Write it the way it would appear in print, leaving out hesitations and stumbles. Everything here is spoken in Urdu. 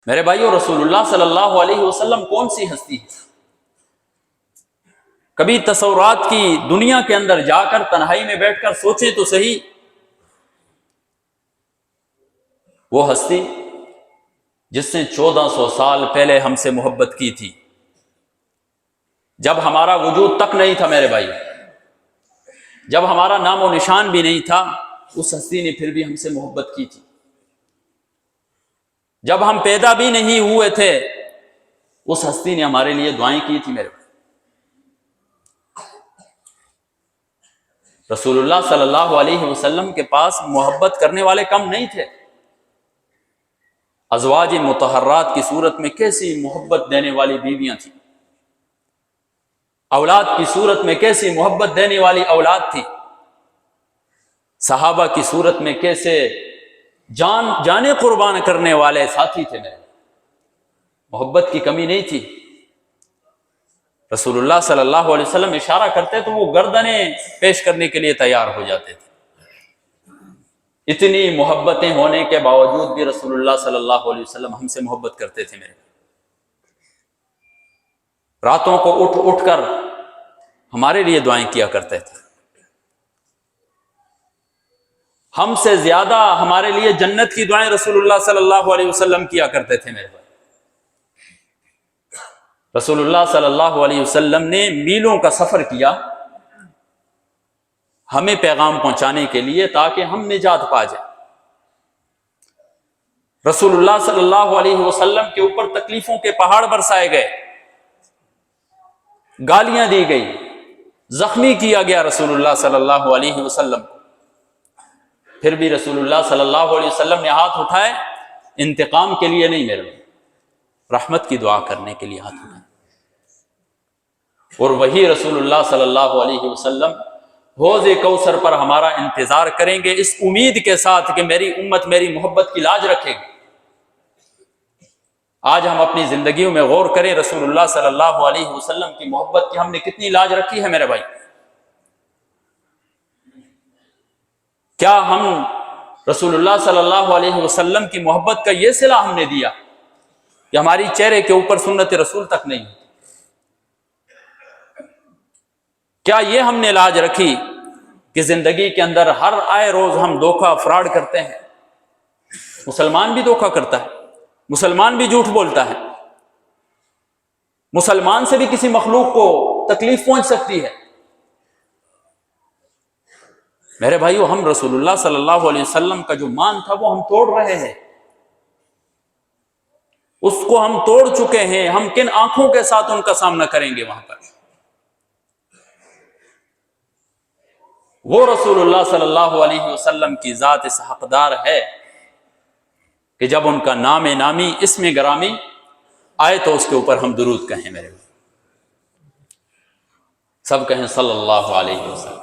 میرے بھائیو، رسول اللہ صلی اللہ علیہ وسلم کون سی ہستی ہے؟ کبھی تصورات کی دنیا کے اندر جا کر تنہائی میں بیٹھ کر سوچیں تو صحیح، وہ ہستی جس نے 1400 سال پہلے ہم سے محبت کی تھی، جب ہمارا وجود تک نہیں تھا میرے بھائی، جب ہمارا نام و نشان بھی نہیں تھا، اس ہستی نے پھر بھی ہم سے محبت کی تھی۔ جب ہم پیدا بھی نہیں ہوئے تھے، اس ہستی نے ہمارے لیے دعائیں کی تھی میرے بھائی۔ رسول اللہ صلی اللہ علیہ وسلم کے پاس محبت کرنے والے کم نہیں تھے۔ ازواج مطہرات کی صورت میں کیسی محبت دینے والی بیویاں تھیں، اولاد کی صورت میں کیسی محبت دینے والی اولاد تھی، صحابہ کی صورت میں کیسے جانے قربان کرنے والے ساتھی تھے میرے، محبت کی کمی نہیں تھی۔ رسول اللہ صلی اللہ علیہ وسلم اشارہ کرتے تو وہ گردنیں پیش کرنے کے لیے تیار ہو جاتے تھے۔ اتنی محبتیں ہونے کے باوجود بھی رسول اللہ صلی اللہ علیہ وسلم ہم سے محبت کرتے تھے میرے۔ راتوں کو اٹھ اٹھ کر ہمارے لیے دعائیں کیا کرتے تھے۔ ہم سے زیادہ ہمارے لیے جنت کی دعائیں رسول اللہ صلی اللہ علیہ وسلم کیا کرتے تھے میرے بھائی۔ رسول اللہ صلی اللہ علیہ وسلم نے میلوں کا سفر کیا ہمیں پیغام پہنچانے کے لیے تاکہ ہم نجات پا جائیں۔ رسول اللہ صلی اللہ علیہ وسلم کے اوپر تکلیفوں کے پہاڑ برسائے گئے، گالیاں دی گئی، زخمی کیا گیا رسول اللہ صلی اللہ علیہ وسلم۔ پھر بھی رسول اللہ صلی اللہ علیہ وسلم نے ہاتھ اٹھائے، انتقام کے لیے نہیں میرے، رحمت کی دعا کرنے کے لیے ہاتھ اٹھائے۔ اور وہی رسول اللہ صلی اللہ علیہ وسلم حوض کوثر پر ہمارا انتظار کریں گے، اس امید کے ساتھ کہ میری امت میری محبت کی لاج رکھے گی۔ آج ہم اپنی زندگیوں میں غور کریں، رسول اللہ صلی اللہ علیہ وسلم کی محبت کی ہم نے کتنی لاج رکھی ہے میرے بھائی۔ کیا ہم رسول اللہ صلی اللہ علیہ وسلم کی محبت کا یہ صلہ ہم نے دیا کہ ہماری چہرے کے اوپر سنت رسول تک نہیں؟ کیا یہ ہم نے لاج رکھی کہ زندگی کے اندر ہر آئے روز ہم دھوکہ فراڈ کرتے ہیں؟ مسلمان بھی دھوکہ کرتا ہے، مسلمان بھی جھوٹ بولتا ہے، مسلمان سے بھی کسی مخلوق کو تکلیف پہنچ سکتی ہے۔ میرے بھائیو، ہم رسول اللہ صلی اللہ علیہ وسلم کا جو مان تھا وہ ہم توڑ رہے ہیں، اس کو ہم توڑ چکے ہیں۔ ہم کن آنکھوں کے ساتھ ان کا سامنا کریں گے وہاں پر؟ وہ رسول اللہ صلی اللہ علیہ وسلم کی ذات اس حقدار ہے کہ جب ان کا نام نامی اسم گرامی آئے تو اس کے اوپر ہم درود کہیں میرے، سب کہیں صلی اللہ علیہ وسلم۔